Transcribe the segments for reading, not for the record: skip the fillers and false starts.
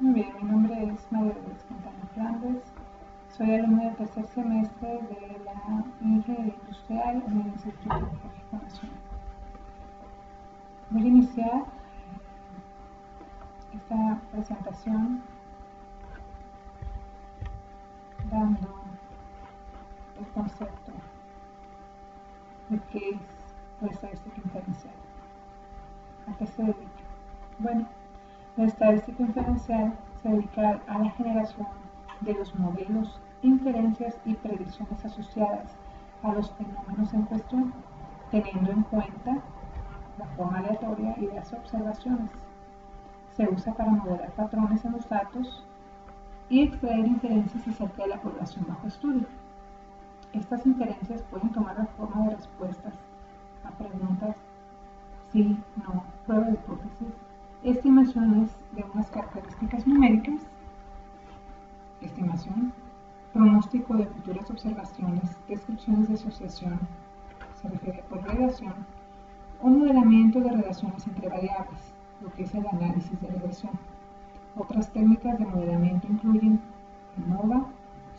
Muy bien, mi nombre es María Lourdes Quintana Flandes. Soy alumna del tercer semestre de la Ingeniería Industrial en el Instituto Tecnológico Nacional. Voy a iniciar esta presentación dando el concepto de qué es la estadística inferencial. ¿A qué se dedica? Bueno, la estadística inferencial se dedica a la generación de los modelos, inferencias y predicciones asociadas a los fenómenos en cuestión, teniendo en cuenta la forma aleatoria y las observaciones. Se usa para modelar patrones en los datos y extraer inferencias acerca de la población bajo estudio. Estas inferencias pueden tomar la forma de respuestas a preguntas sí, no, prueba de hipótesis, estimaciones de unas características numéricas, estimación, pronóstico de futuras observaciones, descripciones de asociación, se refiere por relación, o modelamiento de relaciones entre variables, lo que es el análisis de regresión. Otras técnicas de modelamiento incluyen ANOVA,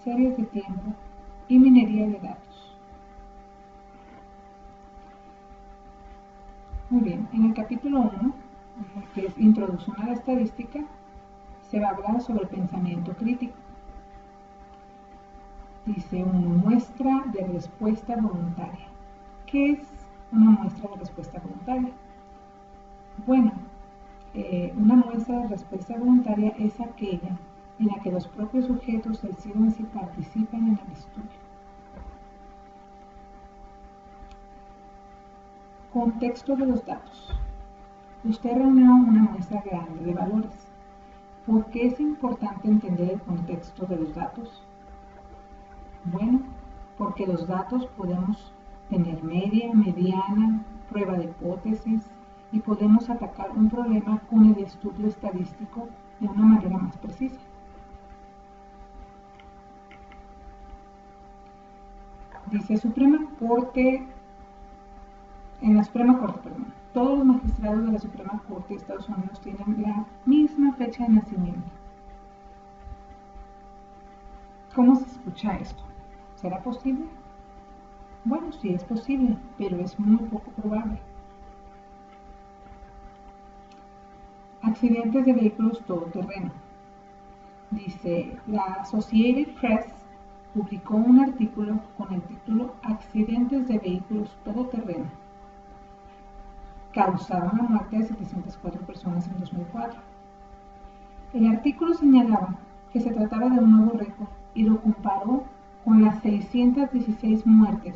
series de tiempo y minería de datos. Muy bien, en el capítulo 1, que es Introducción a la Estadística, se va a hablar sobre pensamiento crítico. Dice una muestra de respuesta voluntaria. ¿Qué es una muestra de respuesta voluntaria? Bueno, una muestra de respuesta voluntaria es aquella en la que los propios sujetos deciden si participan en el estudio. Contexto de los datos. Usted reunió una muestra grande de valores. ¿Por qué es importante entender el contexto de los datos? Bueno, porque los datos podemos tener media, mediana, prueba de hipótesis y podemos atacar un problema con el estudio estadístico de una manera más precisa. Dice en la Suprema Corte, todos los magistrados de la Suprema Corte de Estados Unidos tienen la misma fecha de nacimiento. ¿Cómo se escucha esto? ¿Será posible? Bueno, sí es posible, pero es muy poco probable. Accidentes de vehículos todoterreno. Dice, la Associated Press publicó un artículo con el título Accidentes de vehículos todoterreno causaron la muerte de 704 personas en 2004. El artículo señalaba que se trataba de un nuevo récord y lo comparó con las 616 muertes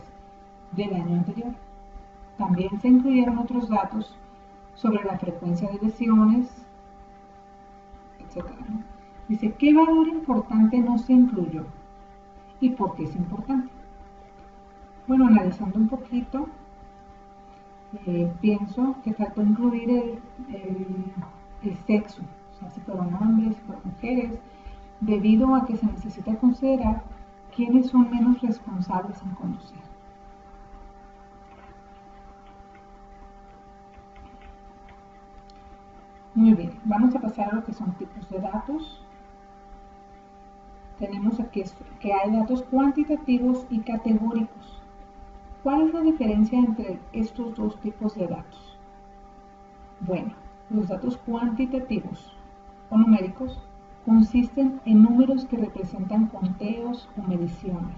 del año anterior. También se incluyeron otros datos sobre la frecuencia de lesiones, etc. Dice, ¿qué valor importante no se incluyó? ¿Y por qué es importante? Bueno, analizando un poquito, pienso que faltó incluir el sexo, o sea, si fueron hombres, si fueron mujeres, debido a que se necesita considerar quiénes son menos responsables en conducir. Muy bien, vamos a pasar a lo que son tipos de datos. Tenemos aquí que hay datos cuantitativos y categóricos. ¿Cuál es la diferencia entre estos dos tipos de datos? Bueno, los datos cuantitativos o numéricos consisten en números que representan conteos o mediciones.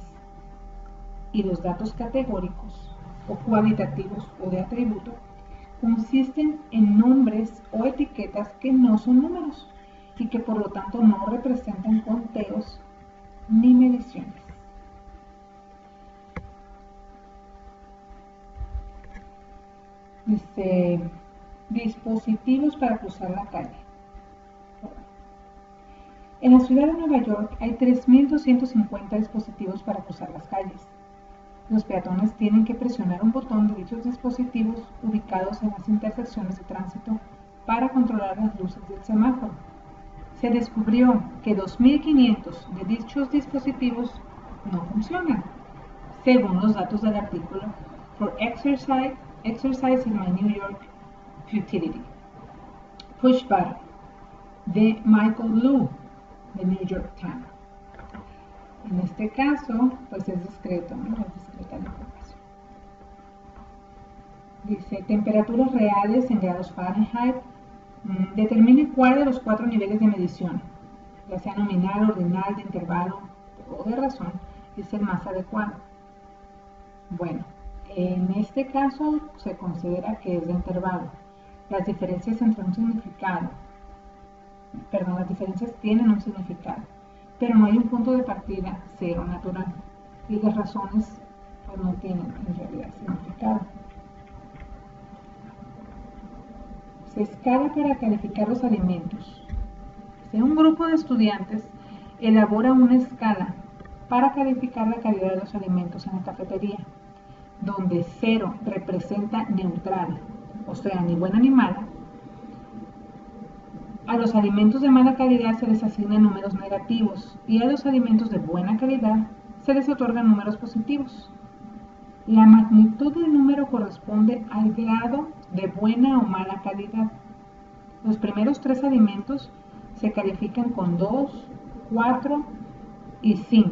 Y los datos categóricos o cualitativos o de atributo consisten en nombres o etiquetas que no son números y que por lo tanto no representan conteos ni mediciones. Dice, dispositivos para cruzar la calle. En la ciudad de Nueva York hay 3.250 dispositivos para cruzar las calles. Los peatones tienen que presionar un botón de dichos dispositivos ubicados en las intersecciones de tránsito para controlar las luces del semáforo. Se descubrió que 2.500 de dichos dispositivos no funcionan, según los datos del artículo For Exercise in My New York Futility. Push button. de Michael Lew, de New York Times. En este caso, pues es discreto, ¿no? Es discreta la información. Dice, temperaturas reales en grados Fahrenheit. Determine cuál de los 4 niveles de medición, ya sea nominal, ordinal, de intervalo o de razón, es el más adecuado. Bueno, en este caso se considera que es de intervalo. Las diferencias entre un significado, las diferencias tienen un significado, pero no hay un punto de partida cero natural y las razones pues no tienen en realidad significado. Se escala para calificar los alimentos. Un grupo de estudiantes elabora una escala para calificar la calidad de los alimentos en la cafetería, donde 0 representa neutral, o sea, ni buena ni mala. A los alimentos de mala calidad se les asignan números negativos y a los alimentos de buena calidad se les otorgan números positivos. La magnitud del número corresponde al grado de buena o mala calidad. Los primeros 3 alimentos se califican con 2, 4 y 5.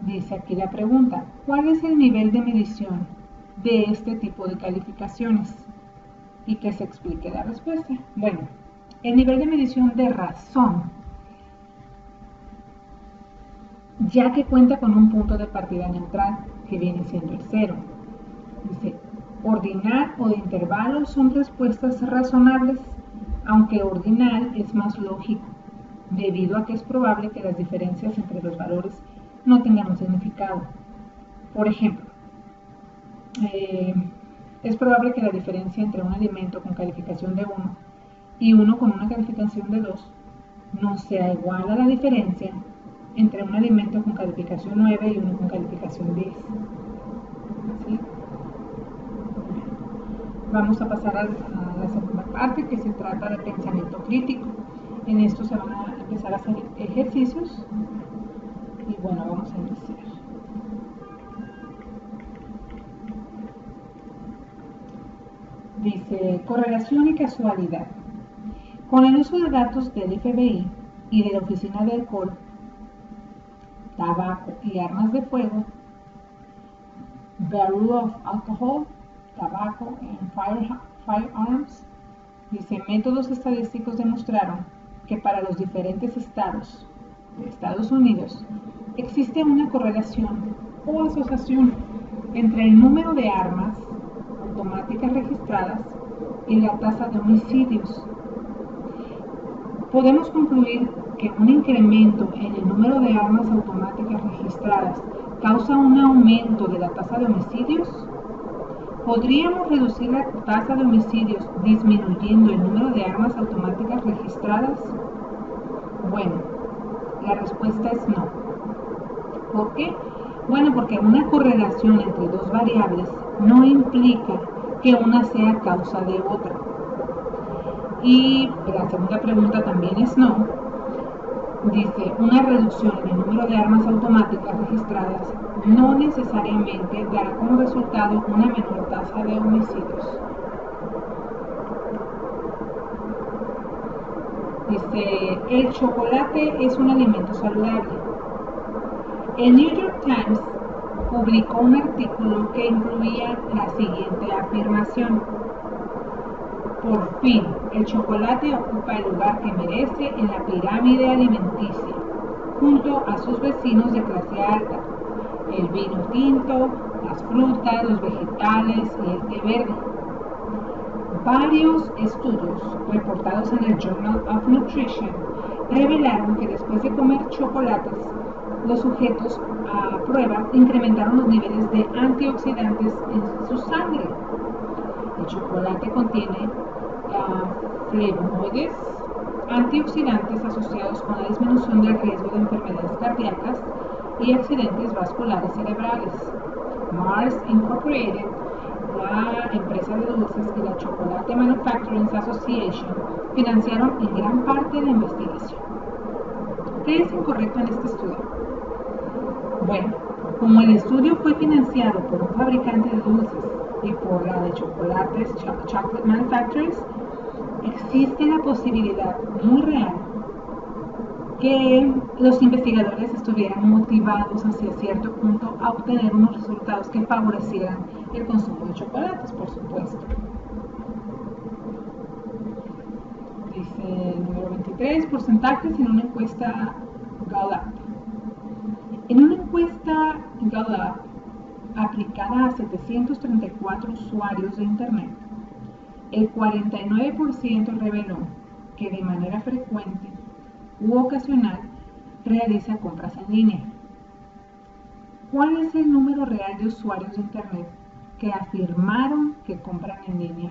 Dice aquí la pregunta, ¿cuál es el nivel de medición de este tipo de calificaciones? Y que se explique la respuesta. Bueno, el nivel de medición de razón, ya que cuenta con un punto de partida neutral, que viene siendo el 0. Dice, ordinal o de intervalo son respuestas razonables, aunque ordinal es más lógico, debido a que es probable que las diferencias entre los valores no tengan un significado. Por ejemplo, es probable que la diferencia entre un alimento con calificación de 1 y uno con una calificación de 2 no sea igual a la diferencia entre un alimento con calificación 9 y uno con calificación 10. ¿Sí? Vamos a pasar a la segunda parte, que se trata de pensamiento crítico. En esto se van a empezar a hacer ejercicios y bueno, vamos a iniciar. Dice, correlación y casualidad. Con el uso de datos del FBI y de la Oficina de Alcohol, Tabaco y Armas de Fuego, Bureau of Alcohol, Tobacco and Firearms, dice, métodos estadísticos demostraron que para los diferentes estados de Estados Unidos existe una correlación o asociación entre el número de armas automáticas registradas y la tasa de homicidios. Podemos concluir que un incremento en el número de armas automáticas registradas causa un aumento de la tasa de homicidios. ¿Podríamos reducir la tasa de homicidios disminuyendo el número de armas automáticas registradas? Bueno, la respuesta es no. ¿Por qué? Bueno, porque una correlación entre dos variables no implica que una sea causa de otra. Y la segunda pregunta también es no. Dice, una reducción en el número de armas automáticas registradas no necesariamente dará como resultado una menor tasa de homicidios. Dice, el chocolate es un alimento saludable. El New York Times publicó un artículo que incluía la siguiente afirmación. Por fin, el chocolate ocupa el lugar que merece en la pirámide alimenticia, junto a sus vecinos de clase alta, el vino tinto, las frutas, los vegetales y el té verde. Varios estudios reportados en el Journal of Nutrition revelaron que después de comer chocolates, los sujetos a prueba incrementaron los niveles de antioxidantes en su sangre. El chocolate contiene flavonoides, antioxidantes asociados con la disminución del riesgo de enfermedades cardíacas y accidentes vasculares cerebrales. Mars Incorporated, la empresa de dulces, y la Chocolate Manufacturing Association financiaron en gran parte la investigación. ¿Qué es incorrecto en este estudio? Bueno, como el estudio fue financiado por un fabricante de dulces y por la de chocolates, Chocolate Manufacturers, existe la posibilidad muy real que los investigadores estuvieran motivados hacia cierto punto a obtener unos resultados que favorecieran el consumo de chocolates, por supuesto. Dice el número 23, porcentajes en una encuesta Gallup. En una encuesta Gallup aplicada a 734 usuarios de Internet, el 49% reveló que de manera frecuente u ocasional realiza compras en línea. ¿Cuál es el número real de usuarios de Internet que afirmaron que compran en línea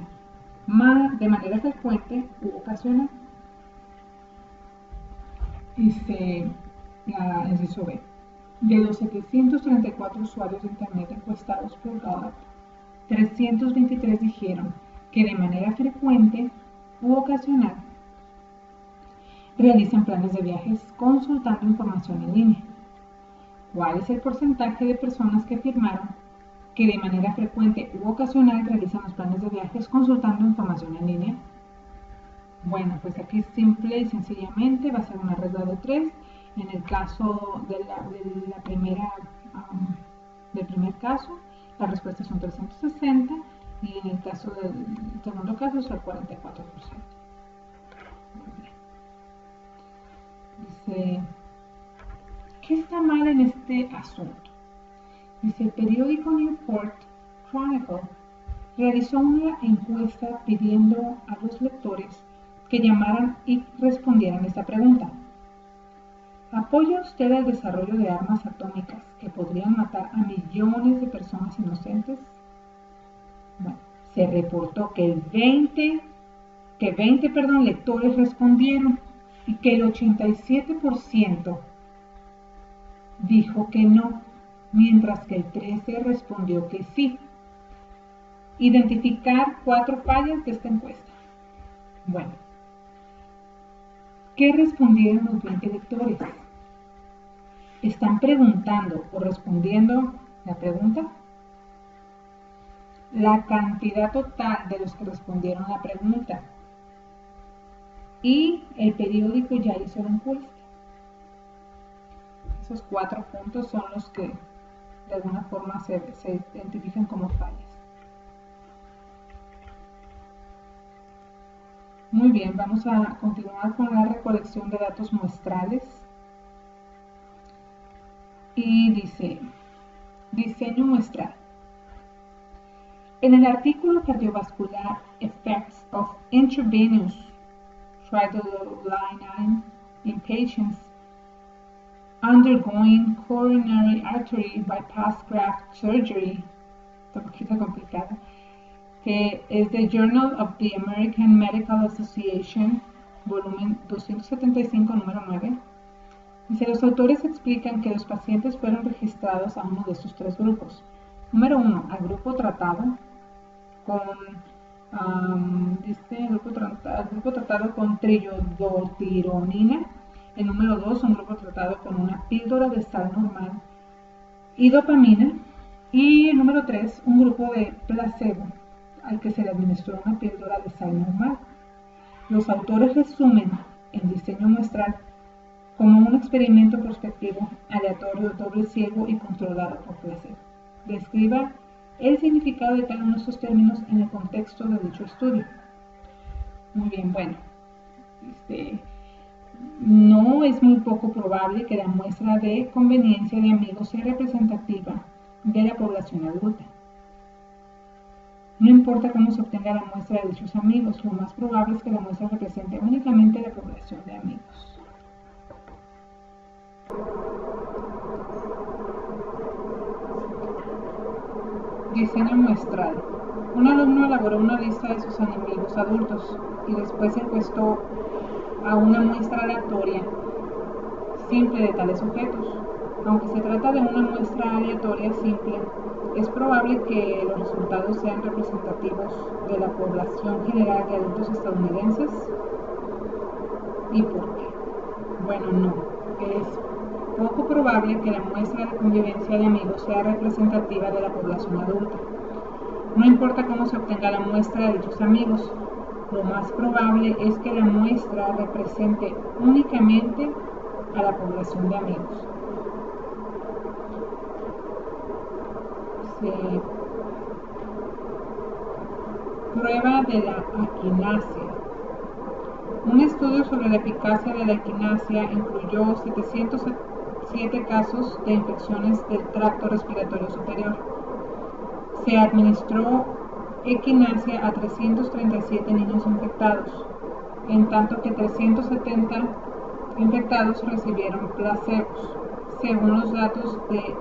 de manera frecuente u ocasional? Dice la inciso B. De los 734 usuarios de Internet encuestados por Gallup, 323 dijeron que de manera frecuente u ocasional realizan planes de viajes consultando información en línea. ¿Cuál es el porcentaje de personas que afirmaron que de manera frecuente u ocasional realizan los planes de viajes consultando información en línea? Bueno, pues aquí simple y sencillamente va a ser una regla de 3. En el caso del primer caso, las respuestas son 360 y en el caso del segundo caso es el 44%. Dice, ¿qué está mal en este asunto? Dice, el periódico Newport Chronicle realizó una encuesta pidiendo a los lectores que llamaran y respondieran esta pregunta. ¿Apoya usted el desarrollo de armas atómicas que podrían matar a millones de personas inocentes? Bueno, se reportó que 20 lectores respondieron y que el 87% dijo que no, mientras que el 13% respondió que sí. Identificar 4 fallas de esta encuesta. Bueno, ¿qué respondieron los 20 lectores? ¿Están preguntando o respondiendo la pregunta? La cantidad total de los que respondieron la pregunta. Y el periódico ya hizo la encuesta. Esos 4 puntos son los que de alguna forma se identifican como fallas. Muy bien, vamos a continuar con la recolección de datos muestrales. Y dice, diseño muestral. En el artículo Cardiovascular Effects of Intravenous Triadolinine in Patients Undergoing Coronary Artery Bypass Graft Surgery, está un poquito complicada, que es The Journal of the American Medical Association, volumen 275, número 9. Dice, los autores explican que los pacientes fueron registrados a uno de estos 3 grupos. Número 1, al grupo tratado con trillodotironina. El número 2, un grupo tratado con una píldora de sal normal y dopamina. Y el número 3, un grupo de placebo al que se le administró una píldora de sal normal. Los autores resumen el diseño muestral como un experimento prospectivo, aleatorio, doble ciego y controlado por placebo. Describa el significado de cada uno de estos términos en el contexto de dicho estudio. Muy bien, bueno, no es muy poco probable que la muestra de conveniencia de amigos sea representativa de la población adulta. No importa cómo se obtenga la muestra de dichos amigos, lo más probable es que la muestra represente únicamente la población de amigos. Diseño muestral. Un alumno elaboró una lista de sus amigos adultos y después encuestó a una muestra aleatoria simple de tales sujetos. Aunque se trata de una muestra aleatoria simple, es probable que los resultados sean representativos de la población general de adultos estadounidenses. ¿Y por qué? Bueno, no. Es poco probable que la muestra de convivencia de amigos sea representativa de la población adulta. No importa cómo se obtenga la muestra de dichos amigos, lo más probable es que la muestra represente únicamente a la población de amigos. Prueba de la equinacia. Un estudio sobre la eficacia de la equinacia incluyó 707 casos de infecciones del tracto respiratorio superior. Se administró equinacia a 337 niños infectados, en tanto que 370 infectados recibieron placebos, según los datos de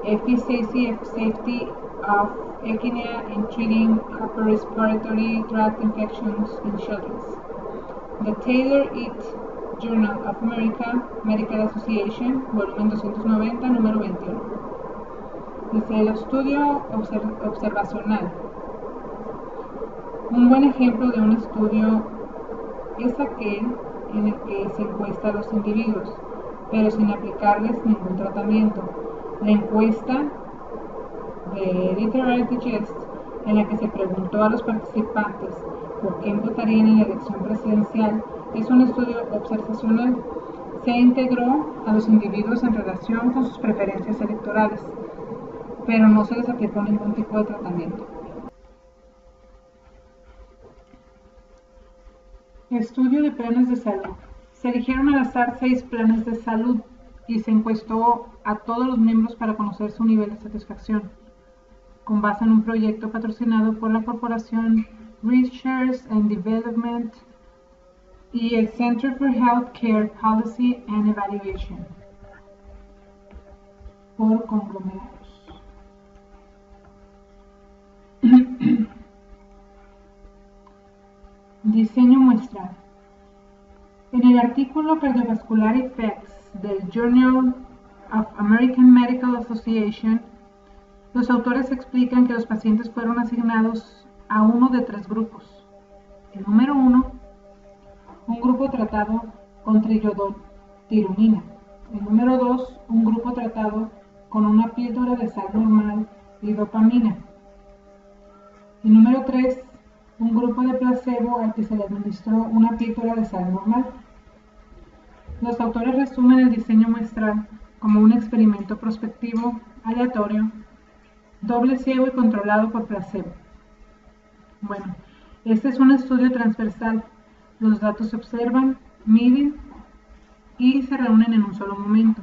Efficacy and Safety of Equinia in Treating Upper Respiratory Tract Infections in Children. The Taylor et Journal of American Medical Association, volumen 290, número 21. Dice: el estudio observacional. Un buen ejemplo de un estudio es aquel en el que se encuesta a los individuos, pero sin aplicarles ningún tratamiento. La encuesta de Literary Digest, en la que se preguntó a los participantes por quién votarían en la elección presidencial, es un estudio observacional. Se integró a los individuos en relación con sus preferencias electorales, pero no se les aplicó ningún tipo de tratamiento. Estudio de planes de salud. Se eligieron al azar 6 planes de salud y se encuestó a todos los miembros para conocer su nivel de satisfacción, con base en un proyecto patrocinado por la corporación Research and Development y el Center for Healthcare Policy and Evaluation, por conglomerados. Diseño muestral. En el artículo Cardiovascular Effects del Journal of American Medical Association, los autores explican que los pacientes fueron asignados a uno de 3 grupos. El número 1, un grupo tratado con triiodotirumina. El número 2, un grupo tratado con una píldora de sal normal y dopamina. El número 3, un grupo de placebo al que se le administró una píldora de sal normal. Los autores resumen el diseño muestral como un experimento prospectivo, aleatorio, doble ciego y controlado por placebo. Bueno, este es un estudio transversal. Los datos se observan, miden y se reúnen en un solo momento.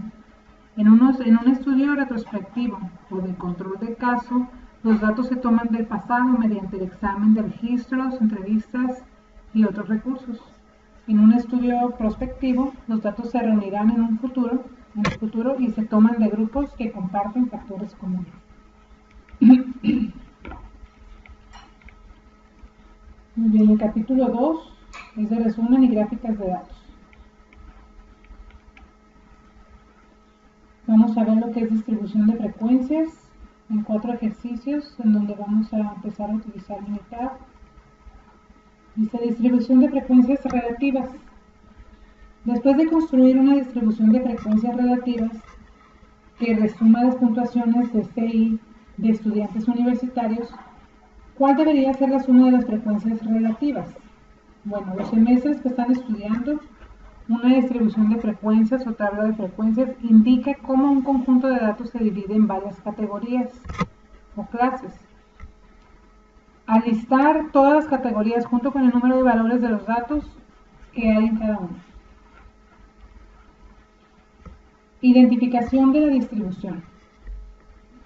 En un estudio retrospectivo o de control de caso, los datos se toman del pasado mediante el examen de registros, entrevistas y otros recursos. En un estudio prospectivo, los datos se reunirán en el futuro y se toman de grupos que comparten factores comunes. Muy bien, el capítulo 2 es de resumen y gráficas de datos. Vamos a ver lo que es distribución de frecuencias en 4 ejercicios en donde vamos a empezar a utilizar Minitab. Dice distribución de frecuencias relativas. Después de construir una distribución de frecuencias relativas que resuma las puntuaciones de CI de estudiantes universitarios, ¿cuál debería ser la suma de las frecuencias relativas? Bueno, los semestres que están estudiando una distribución de frecuencias o tabla de frecuencias indica cómo un conjunto de datos se divide en varias categorías o clases. Al listar todas las categorías junto con el número de valores de los datos que hay en cada uno. Identificación de la distribución.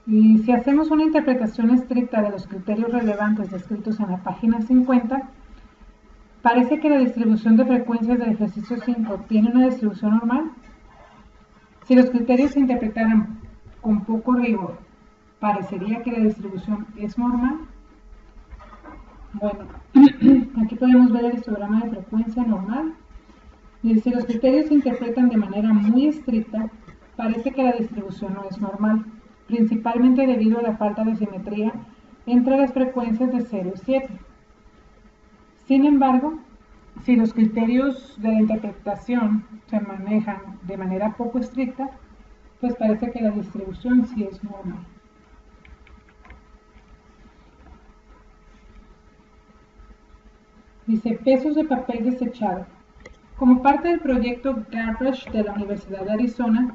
Y si hacemos una interpretación estricta de los criterios relevantes descritos en la página 50, parece que la distribución de frecuencias del ejercicio 5 tiene una distribución normal. Si los criterios se interpretaran con poco rigor, parecería que la distribución es normal. Bueno, aquí podemos ver el histograma de frecuencia normal. Y si los criterios se interpretan de manera muy estricta, parece que la distribución no es normal, principalmente debido a la falta de simetría entre las frecuencias de 0 y 7. Sin embargo, si los criterios de la interpretación se manejan de manera poco estricta, pues parece que la distribución sí es normal. Dice, pesos de papel desechado. Como parte del proyecto Garbage de la Universidad de Arizona,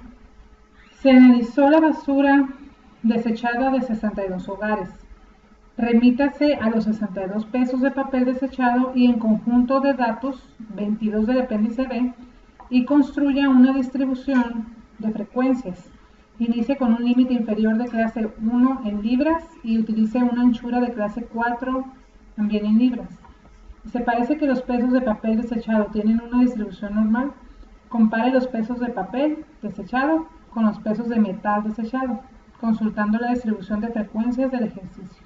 se analizó la basura desechada de 62 hogares. Remítase a los 62 pesos de papel desechado y en conjunto de datos 22 del apéndice B y construya una distribución de frecuencias. Inicie con un límite inferior de clase 1 en libras y utilice una anchura de clase 4 también en libras. Se parece que los pesos de papel desechado tienen una distribución normal. Compare los pesos de papel desechado con los pesos de metal desechado, consultando la distribución de frecuencias del ejercicio.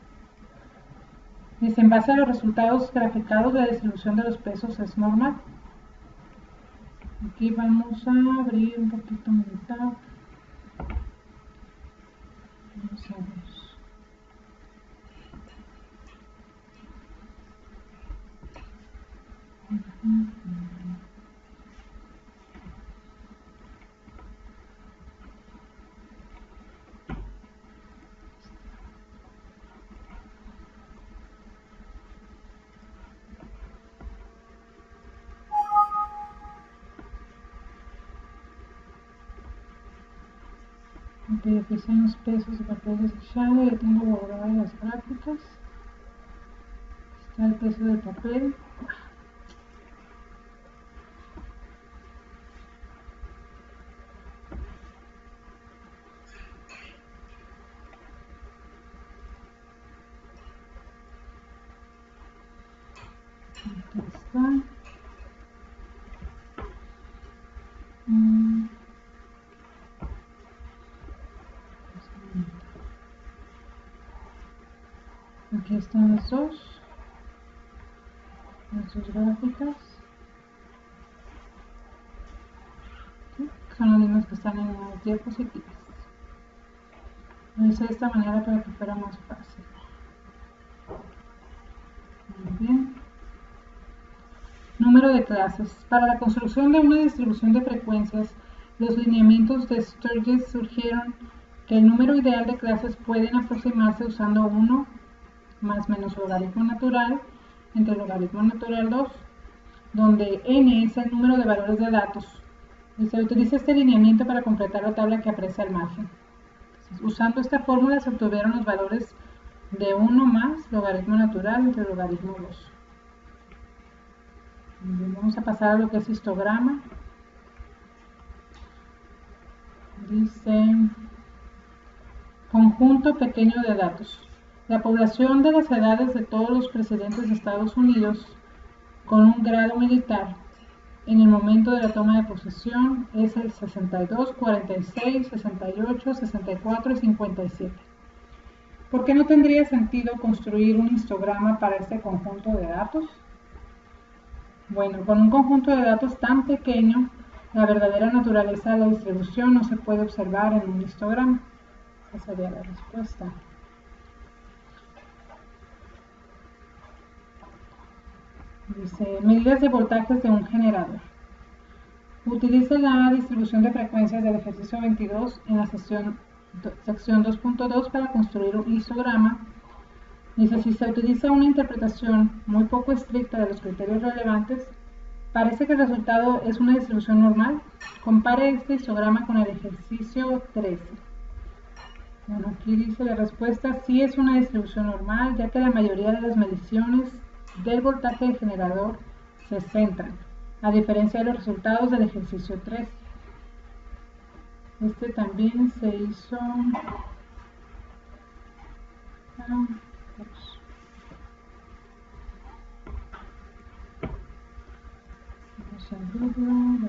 Dice, en base a los resultados graficados, la distribución de los pesos es normal. Aquí vamos a abrir un poquito mi tab. Vamos a ver. Ok, aquí están los pesos de papel desechado. Ya tengo guardadas las gráficas. Está el peso del papel. Aquí está. Aquí están las dos gráficas. ¿Sí? Son las mismas que están en las diapositivas. Lo hice de esta manera para que fuera más fácil. Muy bien. Número de clases. Para la construcción de una distribución de frecuencias, los lineamientos de Sturges sugieren que el número ideal de clases pueden aproximarse usando 1 más menos logaritmo natural entre logaritmo natural 2, donde n es el número de valores de datos. Y se utiliza este lineamiento para completar la tabla que aprecia al margen. Usando esta fórmula se obtuvieron los valores de 1 más logaritmo natural entre logaritmo 2. Vamos a pasar a lo que es histograma. Dice, conjunto pequeño de datos. La población de las edades de todos los presidentes de Estados Unidos con un grado militar en el momento de la toma de posesión es el 62, 46, 68, 64 y 57. ¿Por qué no tendría sentido construir un histograma para este conjunto de datos? Bueno, con un conjunto de datos tan pequeño, la verdadera naturaleza de la distribución no se puede observar en un histograma. Esa sería la respuesta. Dice, medidas de voltajes de un generador. Utilice la distribución de frecuencias del ejercicio 22 en la sección 2.2 para construir un histograma. Dice, si se utiliza una interpretación muy poco estricta de los criterios relevantes, parece que el resultado es una distribución normal. Compare este histograma con el ejercicio 13. Bueno, aquí dice la respuesta, sí es una distribución normal, ya que la mayoría de las mediciones del voltaje del generador se centran, a diferencia de los resultados del ejercicio 13. Este también se hizo... Vamos a abrirlo,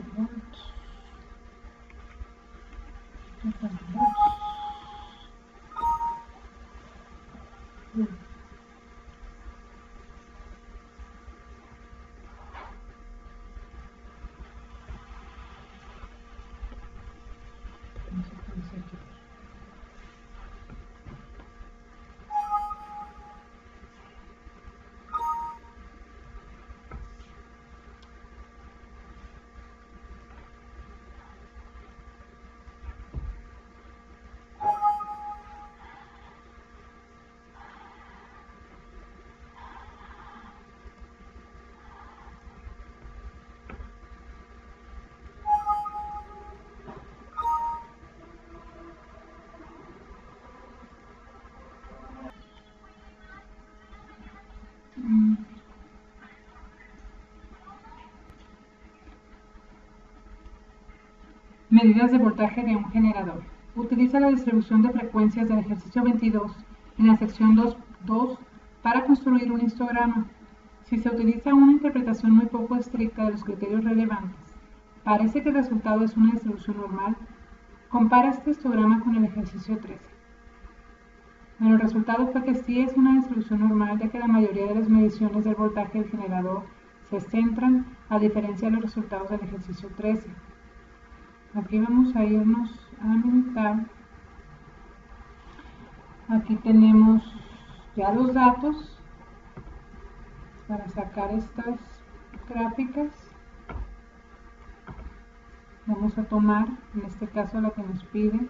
Medidas de voltaje de un generador. Utiliza la distribución de frecuencias del ejercicio 22 en la sección 2.2 para construir un histograma. Si se utiliza una interpretación muy poco estricta de los criterios relevantes, parece que el resultado es una distribución normal. Compara este histograma con el ejercicio 13. Bueno, el resultado fue que sí es una distribución normal, ya que la mayoría de las mediciones del voltaje del generador se centran, a diferencia de los resultados del ejercicio 13. Aquí vamos a irnos a Minitab. Aquí tenemos ya los datos para sacar estas gráficas. Vamos a tomar, en este caso, la que nos pide.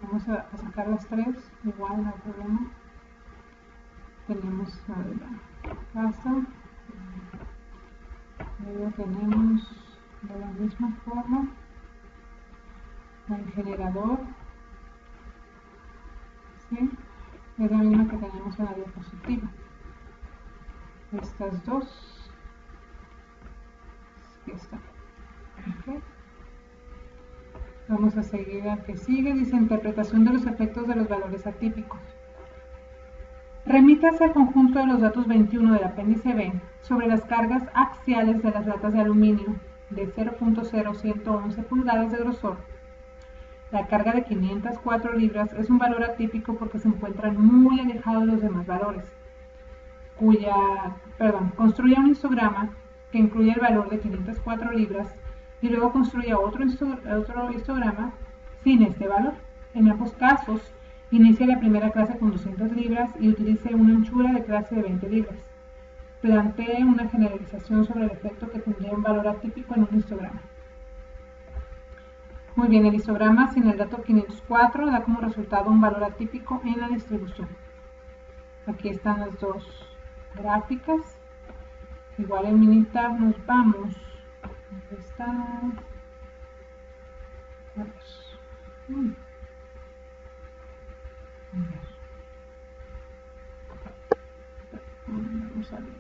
Vamos a sacar las tres, igual no hay problema. Tenemos la de la casa, luego tenemos de la misma forma el generador, ¿sí? Es la misma que tenemos en la diapositiva. Estas dos, aquí está. Okay. Vamos a seguir al que sigue. Dice interpretación de los efectos de los valores atípicos. Remítase al conjunto de los datos 21 del apéndice B sobre las cargas axiales de las latas de aluminio de 0.0111 pulgadas de grosor. La carga de 504 libras es un valor atípico porque se encuentran muy alejados de los demás valores. Construya un histograma que incluya el valor de 504 libras y luego construya otro histograma sin este valor. En ambos casos, inicie la primera clase con 200 libras y utilice una anchura de clase de 20 libras. Plantee una generalización sobre el efecto que tendría un valor atípico en un histograma. Muy bien, el histograma sin el dato 504 da como resultado un valor atípico en la distribución. Aquí están las dos gráficas. Igual en Minitab nos vamos. ¿Dónde está? Vamos a ver.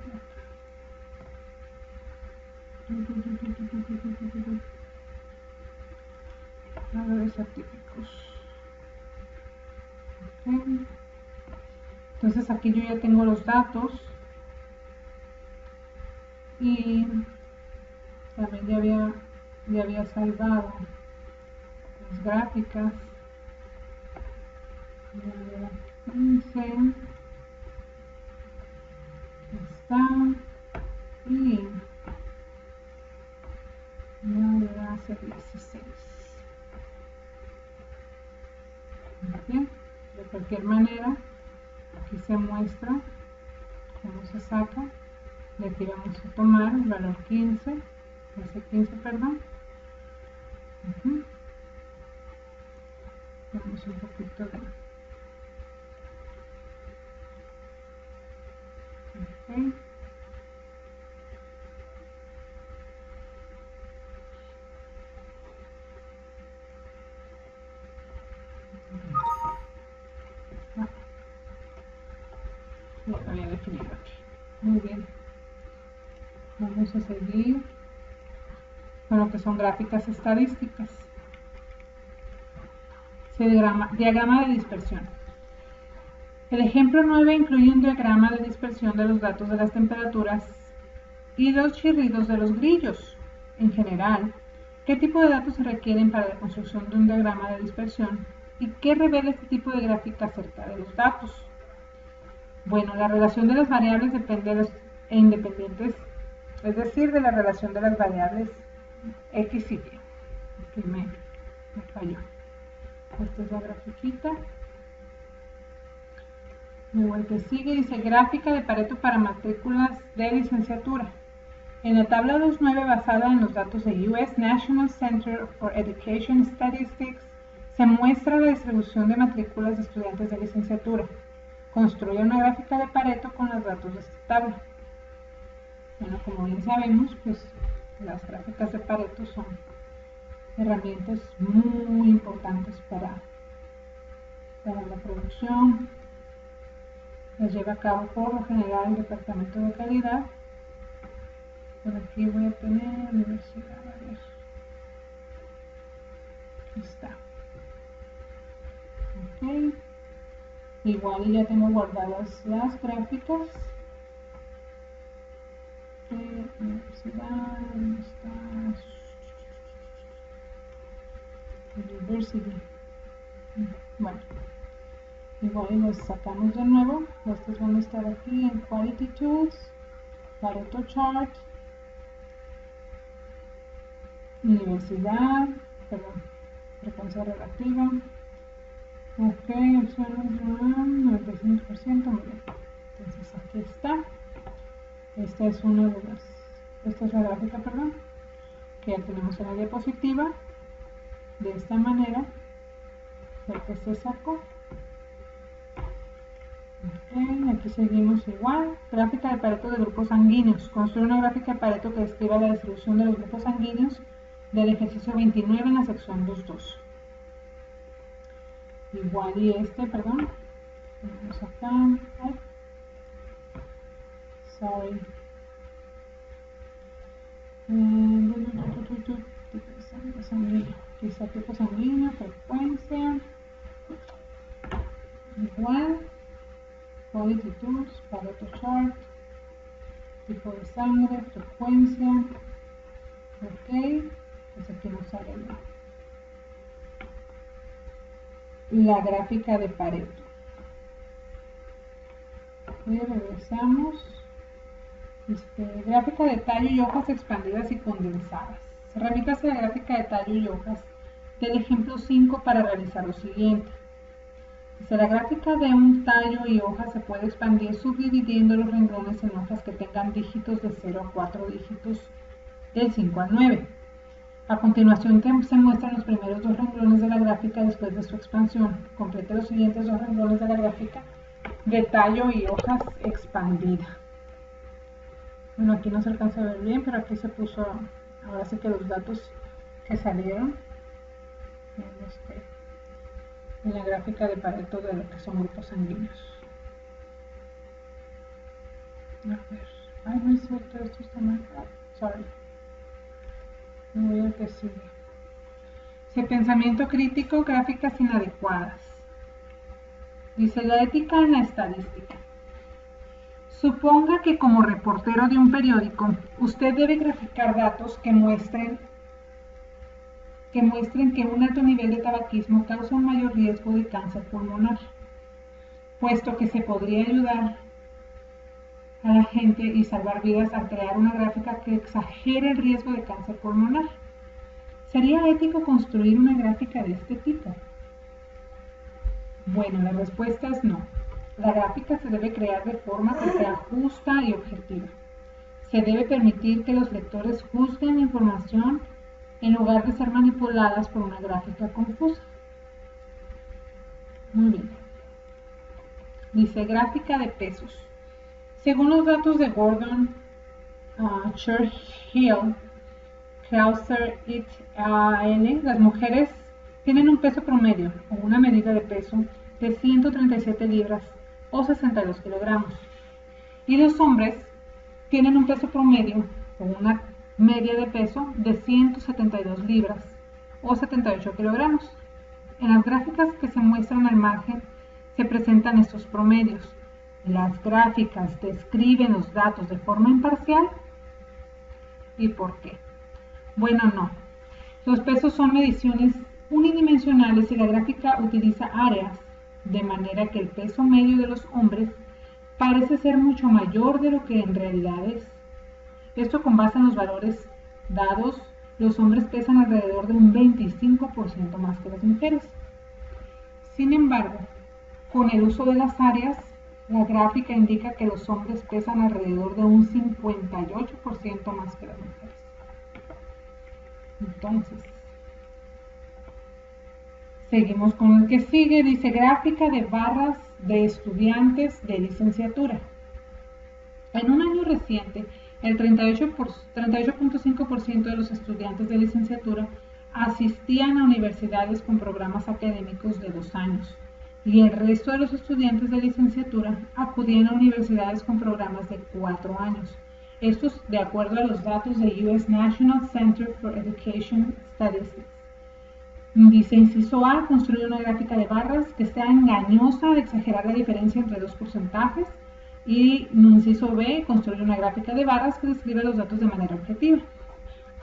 Valores atípicos. Okay. Entonces aquí yo ya tengo los datos y también ya había salvado las gráficas. Ya 15 está y ya va a ser 16. Bien, de cualquier manera aquí se muestra cómo se saca. Y aquí vamos a tomar el valor 15, ese 15, perdón. Vamos un poquito de... Okay. Ya lo había definido aquí. Muy bien. Vamos a seguir con lo que son gráficas estadísticas. Diagrama de dispersión. El ejemplo 9 incluye un diagrama de dispersión de los datos de las temperaturas y los chirridos de los grillos. En general, ¿qué tipo de datos se requieren para la construcción de un diagrama de dispersión? ¿Y qué revela este tipo de gráfica acerca de los datos? Bueno, la relación de las variables depende de los independientes, es decir, de la relación de las variables X y Y. Aquí me falló. Esta es la grafiquita. Luego el que sigue dice gráfica de Pareto para matrículas de licenciatura. En la tabla 2.9 basada en los datos de US National Center for Education Statistics se muestra la distribución de matrículas de estudiantes de licenciatura. Construye una gráfica de Pareto con los datos de esta tabla. Bueno, como bien sabemos, pues las gráficas de Pareto son herramientas muy importantes para la producción. Las lleva a cabo por lo general el Departamento de Calidad. Por aquí voy a tener universidad, a ver. está. Ok. Igual ya tengo guardadas las gráficas de universidad. ¿Dónde está? University. Bueno, igual los sacamos de nuevo. Estos van a estar aquí en Quality Tools, Pareto Chart, universidad, perdón, frecuencia relativa. Ok, el suelo 95%, muy bien. Entonces aquí está. Esta es una de las, esta es la gráfica, perdón, que ya tenemos en la diapositiva. De esta manera fue que se sacó. Ok, aquí seguimos igual. Gráfica de Pareto de grupos sanguíneos. Construye una gráfica de Pareto que describa la distribución de los grupos sanguíneos del ejercicio 29 en la sección 2.2. Igual y perdón. Vamos acá. Ay. Sorry. Quizá tipo sanguíneo, frecuencia. Igual. Quality Tools, Pareto Chart. Tipo de sangre, frecuencia. Ok. Pues aquí nos sale la gráfica de Pareto. Y regresamos. Gráfica de tallo y hojas expandidas y condensadas. Remítase a la gráfica de tallo y hojas del ejemplo 5 para realizar lo siguiente. La gráfica de un tallo y hojas se puede expandir subdividiendo los renglones en hojas que tengan dígitos de 0 a 4 dígitos del 5 al 9. A continuación se muestran los primeros dos renglones de la gráfica después de su expansión. Complete los siguientes dos renglones de la gráfica de tallo y hojas expandida. Bueno, aquí no se alcanza a ver bien, pero aquí se puso, ahora sí que los datos que salieron en la gráfica de Pareto de lo que son grupos sanguíneos. A ver, ay, no es cierto, esto está mal. Sorry. Me voy al que sigue. Pensamiento crítico, gráficas inadecuadas. Dice la ética en la estadística. Suponga que como reportero de un periódico, usted debe graficar datos que muestren que un alto nivel de tabaquismo causa un mayor riesgo de cáncer pulmonar, puesto que se podría ayudar a la gente y salvar vidas al crear una gráfica que exagere el riesgo de cáncer pulmonar. ¿Sería ético construir una gráfica de este tipo? Bueno, la respuesta es no. La gráfica se debe crear de forma que sea justa y objetiva. Se debe permitir que los lectores juzguen la información en lugar de ser manipuladas por una gráfica confusa. Muy bien. Dice gráfica de pesos. Según los datos de Gordon, Churchill, Krauser et al., las mujeres tienen un peso promedio o una medida de peso de 137 libras o 62 kilogramos. Y los hombres tienen un peso promedio o una media de peso de 172 libras o 78 kilogramos. En las gráficas que se muestran al margen se presentan estos promedios. Las gráficas describen los datos de forma imparcial. ¿Y por qué? Bueno, no. Los pesos son mediciones unidimensionales y la gráfica utiliza áreas, de manera que el peso medio de los hombres parece ser mucho mayor de lo que en realidad es. Esto con base en los valores dados, los hombres pesan alrededor de un 25% más que las mujeres. Sin embargo, con el uso de las áreas, la gráfica indica que los hombres pesan alrededor de un 58% más que las mujeres. Entonces, seguimos con el que sigue. Dice gráfica de barras de estudiantes de licenciatura. En un año reciente, el 38.5% de los estudiantes de licenciatura asistían a universidades con programas académicos de 2 años y el resto de los estudiantes de licenciatura acudían a universidades con programas de 4 años. Esto es de acuerdo a los datos de US National Center for Education Statistics. Dice inciso A, construir una gráfica de barras que sea engañosa al exagerar la diferencia entre dos porcentajes. Y inciso B, construir una gráfica de barras que describe los datos de manera objetiva.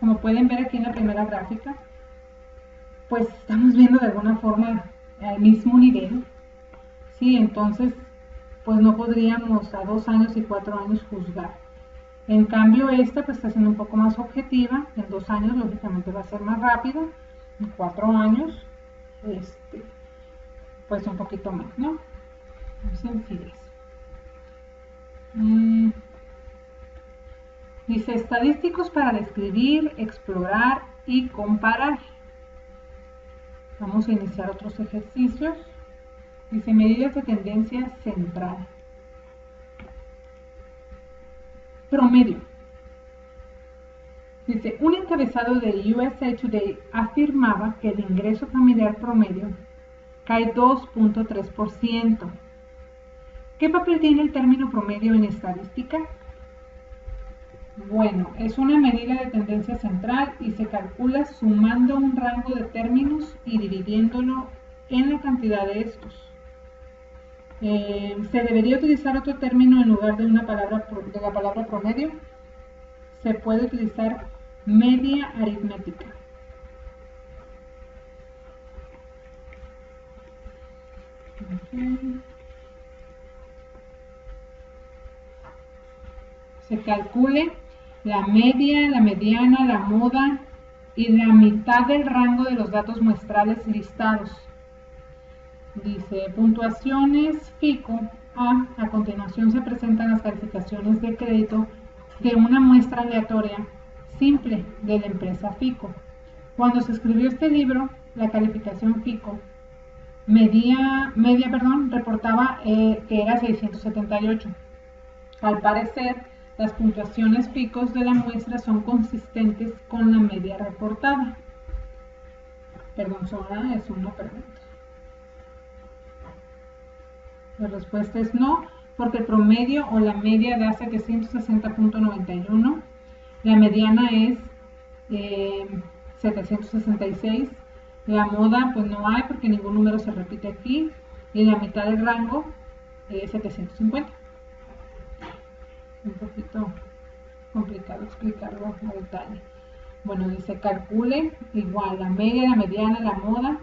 Como pueden ver aquí en la primera gráfica, pues estamos viendo de alguna forma al mismo nivel. Sí, entonces, pues no podríamos a 2 años y 4 años juzgar. En cambio, esta pues está siendo un poco más objetiva. En 2 años, lógicamente, va a ser más rápido. En 4 años, pues un poquito más, ¿no? Sencillez. Dice estadísticos para describir, explorar y comparar. Vamos a iniciar otros ejercicios. Dice medidas de tendencia central. Promedio. Dice, un encabezado de USA Today afirmaba que el ingreso familiar promedio cae 2.3%. ¿Qué papel tiene el término promedio en estadística? Bueno, es una medida de tendencia central y se calcula sumando un rango de términos y dividiéndolo en la cantidad de estos. ¿Se debería utilizar otro término en lugar de la palabra promedio? Se puede utilizar media aritmética. Se calcule la media, la mediana, la moda y la mitad del rango de los datos muestrales listados. Dice, puntuaciones FICO. A continuación se presentan las calificaciones de crédito de una muestra aleatoria simple de la empresa FICO. Cuando se escribió este libro, la calificación FICO media, reportaba que era 678. Al parecer, las puntuaciones FICO de la muestra son consistentes con la media reportada. Perdón, Sora, es una pregunta. La respuesta es no, porque el promedio o la media da 760.91. La mediana es 766. La moda, pues no hay porque ningún número se repite aquí. Y la mitad del rango es 750. Un poquito complicado explicarlo a detalle. Bueno, dice calcule igual la media, la mediana, la moda,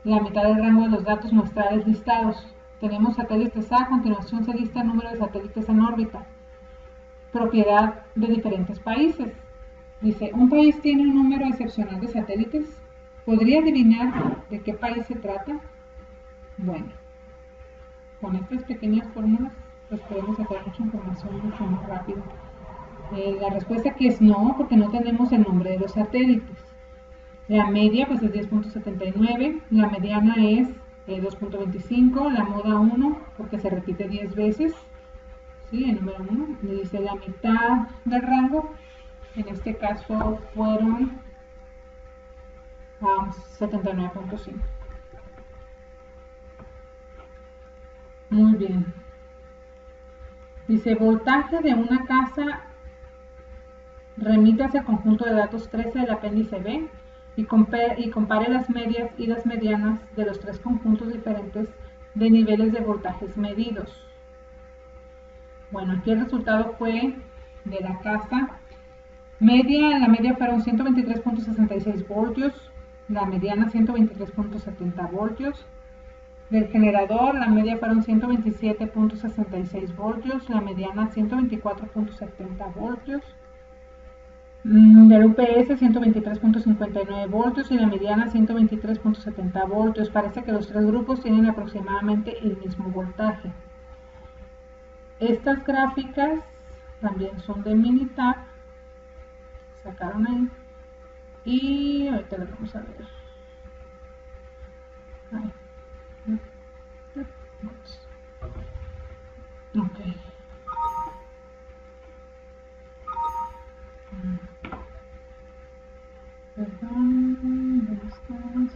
la mitad del rango de los datos muestrales listados. Tenemos satélites A continuación se lista el número de satélites en órbita. Propiedad de diferentes países. Dice, un país tiene un número excepcional de satélites. ¿Podría adivinar de qué país se trata? Bueno, con estas pequeñas fórmulas pues podemos sacar mucha información mucho más rápido. La respuesta aquí es no, porque no tenemos el nombre de los satélites. La media pues es 10.79, la mediana es 2.25, la moda 1, porque se repite 10 veces, ¿sí? El número 1, le dice la mitad del rango, en este caso fueron 79.5. Muy bien. Dice, voltaje de una casa remite hacia el conjunto de datos 13 del apéndice B y compare las medias y las medianas de los tres conjuntos diferentes de niveles de voltajes medidos. Bueno, aquí el resultado fue de la casa media. La media fueron 123.66 voltios, la mediana 123.70 voltios. Del generador, la media fueron 127.66 voltios, la mediana 124.70 voltios. Del UPS 123.59 voltios y la mediana 123.70 voltios. Parece que los tres grupos tienen aproximadamente el mismo voltaje. Estas gráficas también son de Minitab, sacaron ahí, y ahorita las vamos a ver. Ok. Perdón, ¿dónde estás?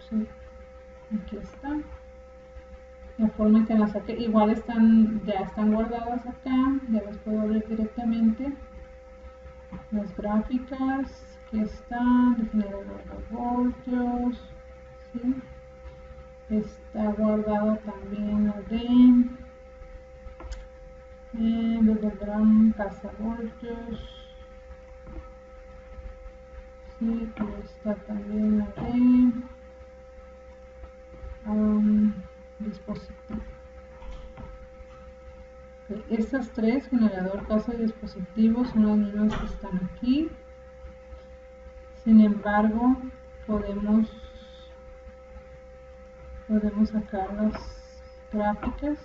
Sí, aquí está. la forma en que las saqué. Igual ya están guardadas acá, ya las puedo ver directamente. Las gráficas que están de generador de voltios, ¿sí? Está guardada también la de gran cazavoltios, sí, que está también la dispositivo. Estas tres, generador, casa y dispositivo, son las mismas que están aquí. Sin embargo, podemos sacar las gráficas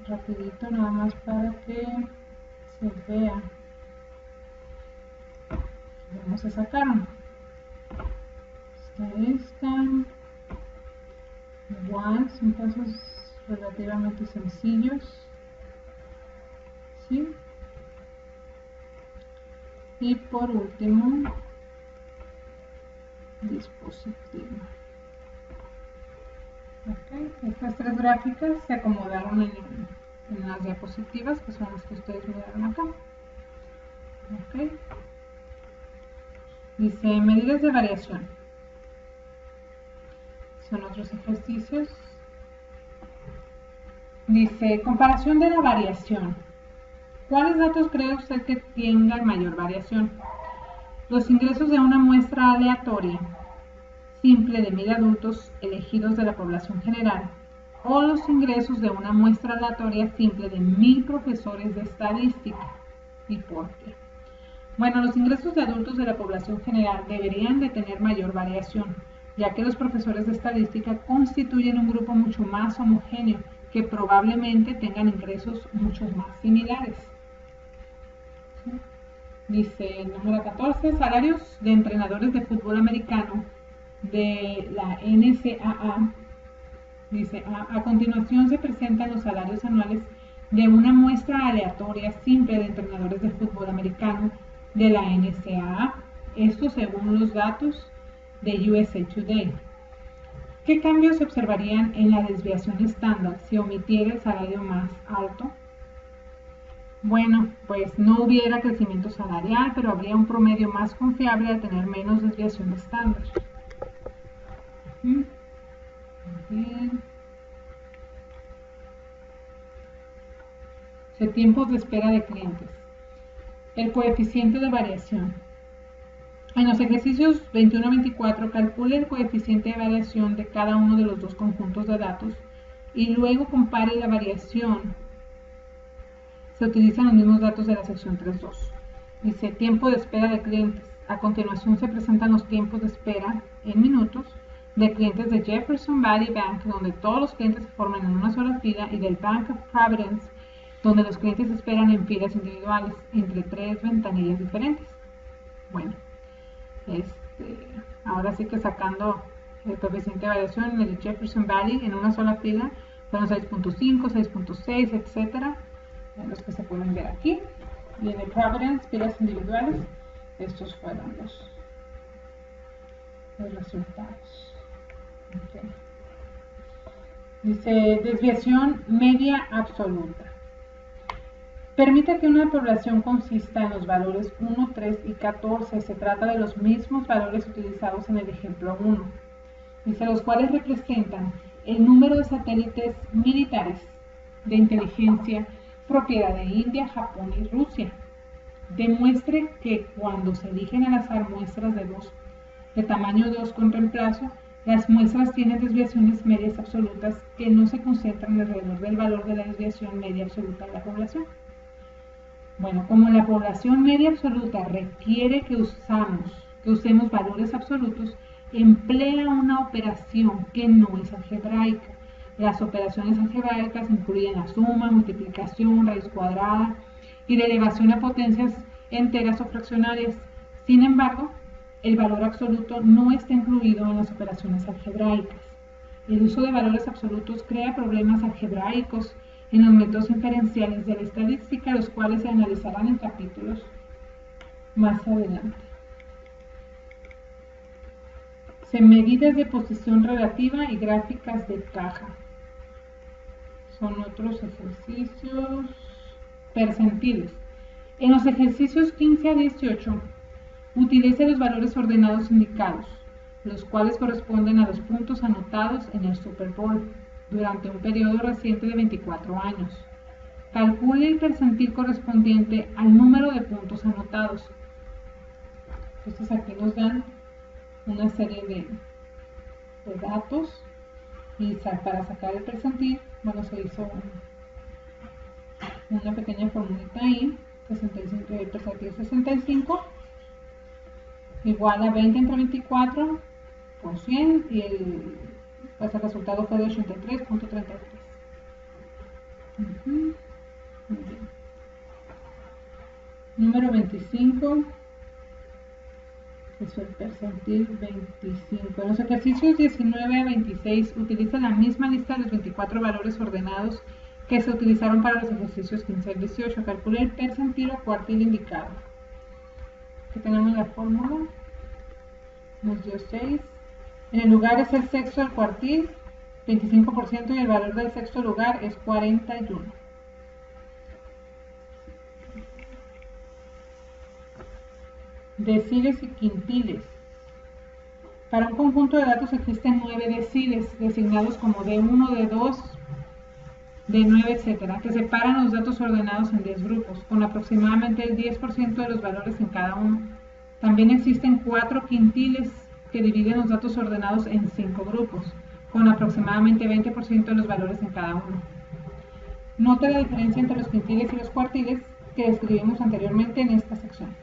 rapidito, nada más para que se vea. Vamos a sacar. Esta. Igual, son pasos relativamente sencillos, ¿sí? Y por último, dispositivo. Okay. Estas tres gráficas se acomodaron en las diapositivas, que son las que ustedes miraron acá. Okay. Dice medidas de variación. Son otros ejercicios. Dice comparación de la variación. ¿Cuáles datos cree usted que tengan mayor variación? Los ingresos de una muestra aleatoria simple de 1000 adultos elegidos de la población general, o los ingresos de una muestra aleatoria simple de 1000 profesores de estadística. ¿Y por qué? Bueno, los ingresos de adultos de la población general deberían de tener mayor variación, ya que los profesores de estadística constituyen un grupo mucho más homogéneo, que probablemente tengan ingresos mucho más similares. ¿Sí? Dice el número 14, salarios de entrenadores de fútbol americano de la NCAA. Dice, a continuación se presentan los salarios anuales de una muestra aleatoria simple de entrenadores de fútbol americano de la NCAA. Esto según los datos de USA Today. ¿Qué cambios se observarían en la desviación estándar si omitiera el salario más alto? Bueno, pues no hubiera crecimiento salarial, pero habría un promedio más confiable al tener menos desviación estándar. Muy bien. Tiempos de espera de clientes. El coeficiente de variación. En los ejercicios 21 a 24, calcule el coeficiente de variación de cada uno de los dos conjuntos de datos y luego compare la variación. Se utilizan los mismos datos de la sección 3.2. Dice tiempo de espera de clientes. A continuación se presentan los tiempos de espera en minutos de clientes de Jefferson Valley Bank, donde todos los clientes se forman en una sola fila, y del Bank of Providence, donde los clientes esperan en filas individuales entre 3 ventanillas diferentes. Bueno, ahora sí que sacando el coeficiente de variación en el Jefferson Valley en una sola fila, fueron 6.5, 6.6, etcétera, los que se pueden ver aquí. Y en el Providence, filas individuales, estos fueron los resultados. Okay. Dice desviación media absoluta. Permite que una población consista en los valores 1, 3 y 14. Se trata de los mismos valores utilizados en el ejemplo 1. Dice los cuales representan el número de satélites militares de inteligencia propiedad de India, Japón y Rusia. Demuestre que cuando se eligen al azar muestras de tamaño 2 con reemplazo, las muestras tienen desviaciones medias absolutas que no se concentran alrededor del valor de la desviación media absoluta de la población. Bueno, como la población media absoluta requiere que usemos valores absolutos, emplea una operación que no es algebraica. Las operaciones algebraicas incluyen la suma, multiplicación, raíz cuadrada y de elevación a potencias enteras o fraccionarias. Sin embargo, el valor absoluto no está incluido en las operaciones algebraicas. El uso de valores absolutos crea problemas algebraicos en los métodos inferenciales de la estadística, los cuales se analizarán en capítulos más adelante. Medidas de posición relativa y gráficas de caja. son otros ejercicios percentiles. En los ejercicios 15 a 18, utilice los valores ordenados indicados, los cuales corresponden a los puntos anotados en el Super Bowl durante un periodo reciente de 24 años. Calcule el percentil correspondiente al número de puntos anotados. Entonces aquí nos dan una serie de datos y para sacar el percentil, bueno, se hizo una pequeña formulita ahí. 65, el percentil 65 igual a 20 entre 24 por 100 y el resultado fue de 83.33. Muy bien. Número 25 es el percentil 25. En los ejercicios 19 a 26 utiliza la misma lista de los 24 valores ordenados que se utilizaron para los ejercicios 15 al 18. Calcule el percentil o cuartil indicado. Aquí tenemos la fórmula. Nos dio 6. En el lugar es el sexto del cuartil, 25%, y el valor del sexto lugar es 41. Deciles y quintiles. Para un conjunto de datos existen 9 deciles, designados como D1, D2, D9, etc., que separan los datos ordenados en 10 grupos, con aproximadamente el 10% de los valores en cada uno. También existen 4 quintiles, que dividen los datos ordenados en 5 grupos, con aproximadamente 20% de los valores en cada uno. Nota la diferencia entre los quintiles y los cuartiles que describimos anteriormente en esta sección.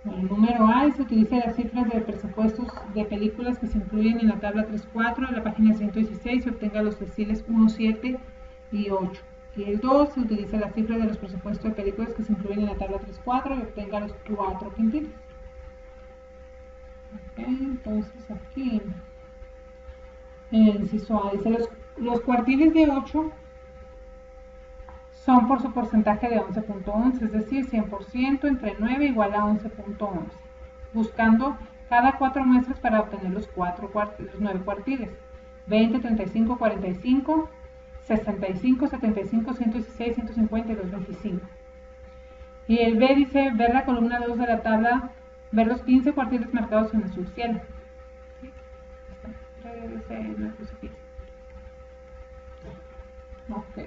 En el número A se utiliza las cifras de presupuestos de películas que se incluyen en la tabla 3.4 de la página 116 y obtenga los deciles 1, 7 y 8. Y el 2 se utiliza la cifra de los presupuestos de películas que se incluyen en la tabla 3.4 y obtenga los 4 quintiles. Okay, entonces aquí en el inciso A dice los cuartiles de 8 son por su porcentaje de 11.11, es decir, 100% entre 9 igual a 11.11, buscando cada 4 muestras para obtener los 9 cuartiles: 20, 35, 45, 65, 75, 116, 150 y 225. Y el B dice ver la columna 2 de la tabla, ver los 15 cuartiles marcados en azul cielo. Ok.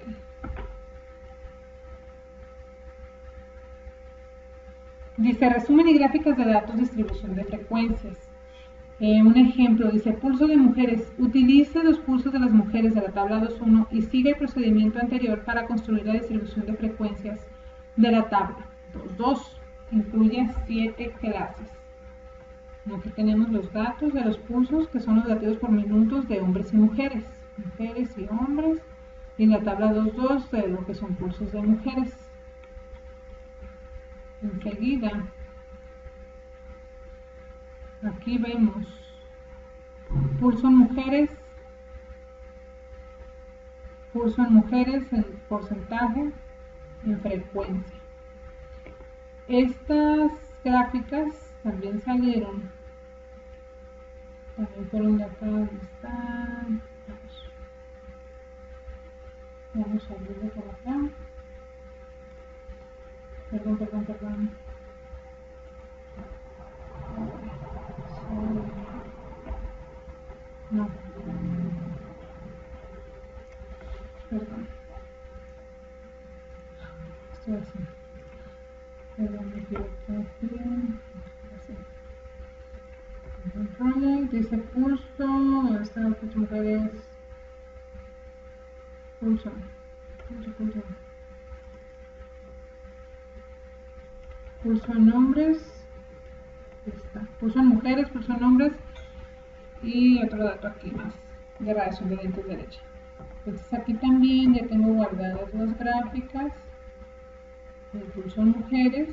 Dice resumen y gráficas de datos, distribución de frecuencias. Un ejemplo, dice pulso de mujeres. Utilice los pulsos de las mujeres de la tabla 2.1 y siga el procedimiento anterior para construir la distribución de frecuencias de la tabla 2.2. Incluye 7 clases. Aquí tenemos los datos de los pulsos, que son los latidos por minutos de hombres y mujeres y hombres, y la tabla 2.2 de lo que son pulsos de mujeres. Enseguida, aquí vemos pulso en mujeres en porcentaje, en frecuencia. Estas gráficas también salieron, también fueron de acá donde están. Vamos a abrirlo por acá. Perdón. No. Perdón. Estoy así. Perdón, me equivoqué aquí. Así. Control, dice pulso. ¿Dónde están las mujeres? Pulso. Pulso en hombres. Está. Pulso en mujeres, pulso en hombres. Y otro dato aquí más de radiación de lentes derecha. Entonces aquí también ya tengo guardadas las gráficas. El pulso en mujeres.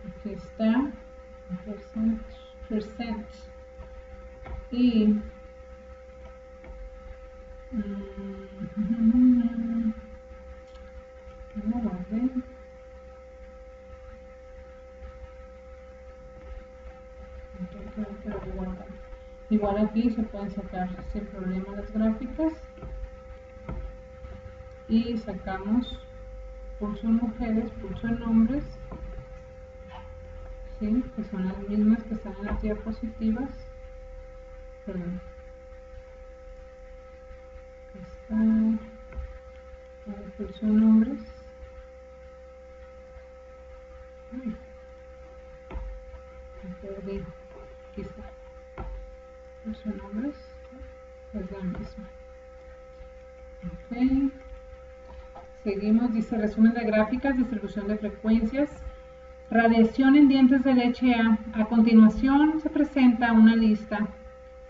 Aquí está. Percent. Y no guardé. Y Igual aquí se pueden sacar sin problema las gráficas. Y sacamos pulso en mujeres, pulso en hombres, ¿sí? Que son las mismas que están en las diapositivas. Perdón. Está el pulso en hombres. Uy, me perdí. Aquí está. Pulso en hombres. Es la misma. Ok. Seguimos, dice resumen de gráficas, distribución de frecuencias, radiación en dientes de leche A. A continuación se presenta una lista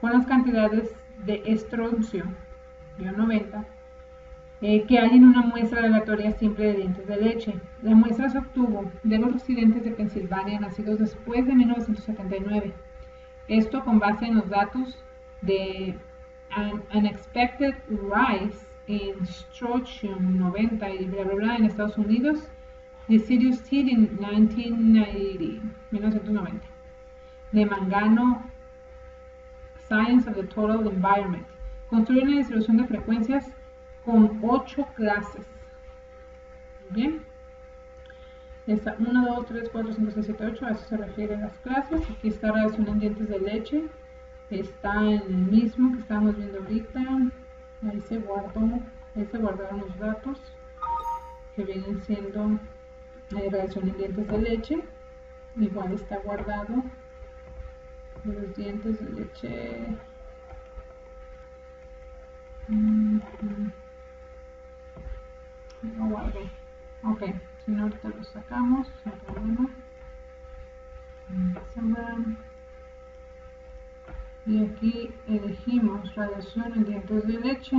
con las cantidades de estroncio, 90, que hay en una muestra aleatoria simple de dientes de leche. La muestra se obtuvo de los residentes de Pensilvania nacidos después de 1979. Esto con base en los datos de an unexpected rise in strontium 90 y bla bla bla en Estados Unidos, Deciduous Teeth in 1990, de Mangano, Science of the Total Environment. Construye una distribución de frecuencias con 8 clases. Bien. Está 1, 2, 3, 4, 5, 6, 7, 8. A eso se refieren las clases. Aquí está radiación en dientes de leche. Está en el mismo que estábamos viendo ahorita. Ahí se guardaron los datos que vienen siendo radiación en dientes de leche. Igual está guardado los dientes de leche. Lo guardé. Ok, si no, ahorita lo sacamos sin problema. Y aquí elegimos radiación en dientes de leche.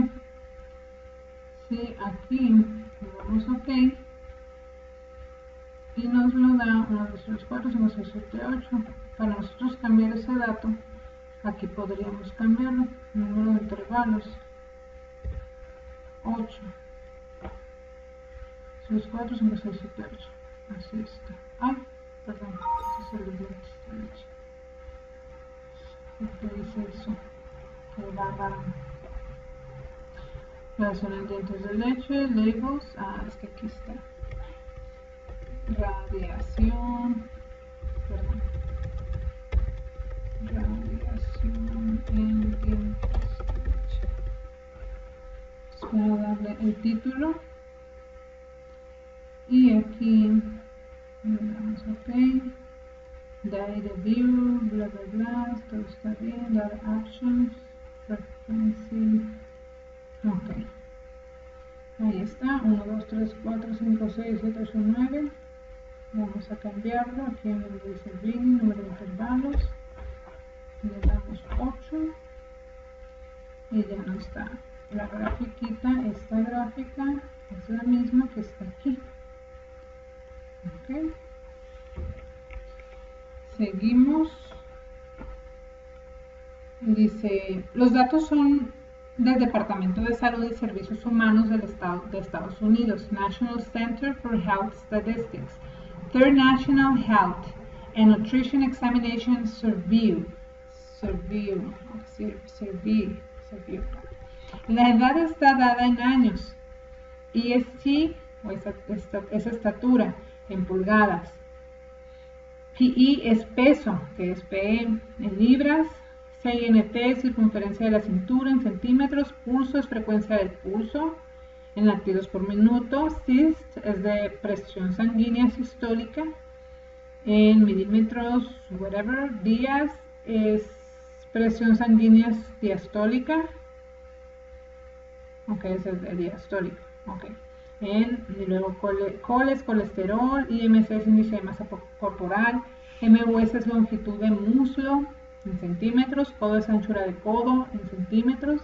Sí, aquí le damos OK y nos lo da 1, 2, 3, 4, 5, 6, 7, 8. Para nosotros cambiar ese dato, aquí podríamos cambiarlo. Número de intervalos 8, 6, 4, 5, 6, 7, 8. Así está. Ay, perdón, ese es el de dientes de leche. ¿Qué dice eso? Qué bárbaro. Radiación en dientes de leche, labels. Ah, es que aquí está. Radiación. Perdón. Radiación en dientes de leche. Voy a darle el título. Y aquí le damos OK. Data view, bla bla bla, todo está bien. Data actions, frequency. Ok. Ahí está. 1, 2, 3, 4, 5, 6, 7, 8, 9. Vamos a cambiarlo. Aquí en donde dice beginning, número de intervalos. Le damos 8. Y ya no está. La grafiquita, esta gráfica es la misma que está aquí. Ok. Seguimos. Dice, los datos son del Departamento de Salud y Servicios Humanos del Estado de Estados Unidos, National Center for Health Statistics, Third National Health and Nutrition Examination Survey. La edad está dada en años. EST, o esa estatura, en pulgadas. PE es peso, que es PE, en libras. CINT es circunferencia de la cintura en centímetros. Pulso es frecuencia del pulso en latidos por minuto. SIST es de presión sanguínea sistólica en milímetros, whatever. Días es presión sanguínea diastólica. Ok, ese es el diastólico. Ok. Y luego col es colesterol, IMC es índice de masa corporal, MUS es longitud de muslo en centímetros, codo es anchura de codo en centímetros,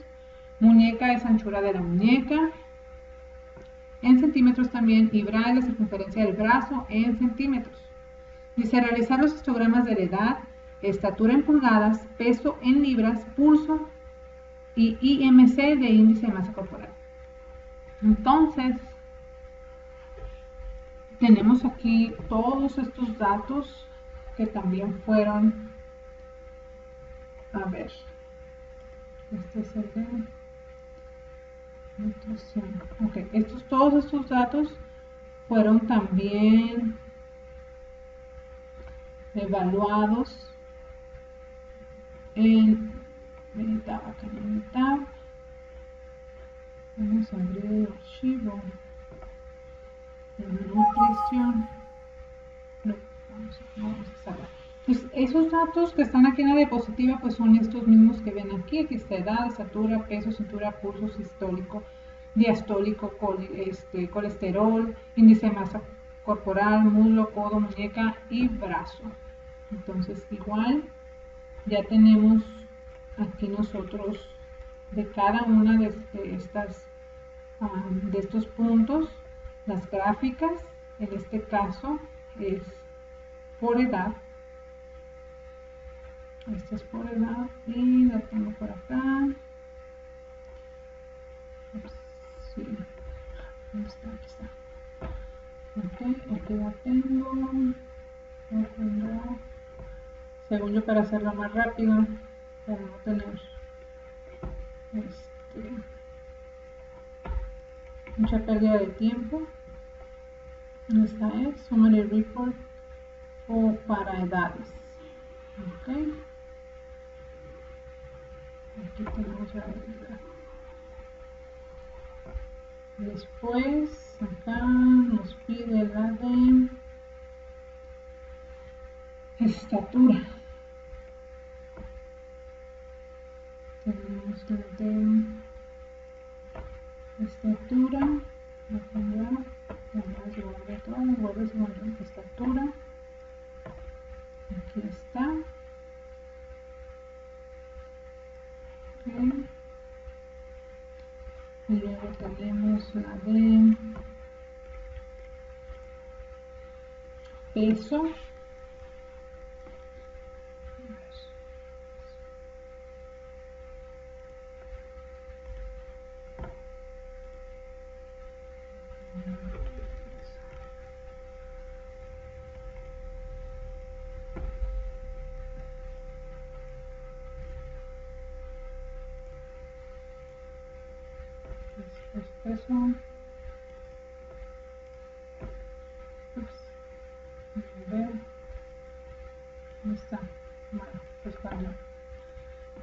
muñeca es anchura de la muñeca en centímetros también, y bra es la circunferencia del brazo en centímetros. Dice realizar los histogramas de la edad, estatura en pulgadas, peso en libras, pulso y IMC de índice de masa corporal. Entonces, tenemos aquí todos estos datos que también fueron, a ver, Este es el de nutrición. Ok, todos estos datos fueron también evaluados en Minitab. Acá en Minitab vamos a abrir el archivo de nutrición. No, vamos a sacar. Pues esos datos que están aquí en la diapositiva pues son estos mismos que ven aquí. Aquí está edad, estatura, peso, cintura, pulso sistólico, diastólico, colesterol, índice de masa corporal, muslo, codo, muñeca y brazo. Entonces igual ya tenemos aquí nosotros de cada una de estos puntos las gráficas. En este caso es por edad. Esta es por edad y la tengo por acá. Sí. ¿Dónde está? Aquí está. Ok, aquí la tengo. Según yo, para hacerlo más rápido, para no tener mucha pérdida de tiempo. Esta es Summary Report o para edades. Ok. Aquí tenemos la edad. Después, acá nos pide la de estatura. Tenemos la de estatura. La más grande de todas las guardas de estatura. Aquí está. Okay. Y luego tenemos la de peso. Peso. A ver. ¿Dónde está? Bueno, pues cuando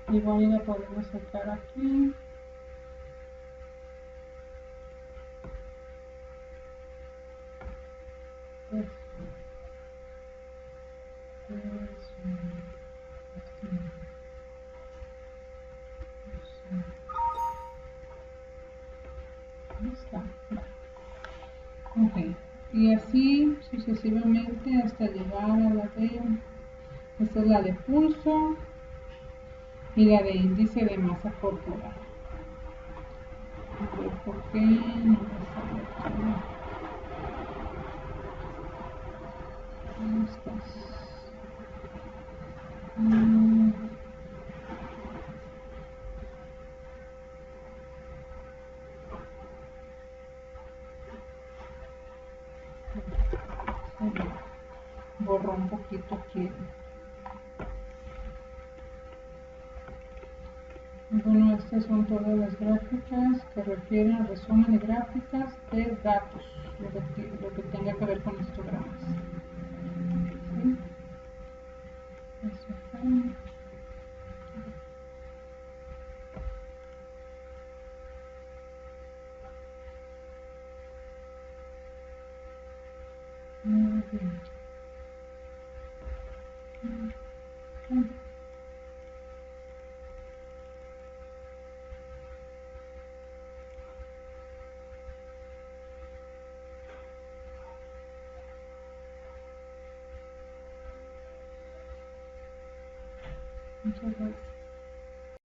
igual la podemos sacar aquí. Ok, y así sucesivamente hasta llegar a la de, esta es la de pulso y la de índice de masa corporal. A ver por qué no me sale aquí. ¿Dónde estás? Borró un poquito aquí. Bueno, estas son todas las gráficas que refieren al resumen de gráficas de datos, lo que tenga que ver con histogramas. ¿Sí? Eso acá. Muy bien. Muchas gracias.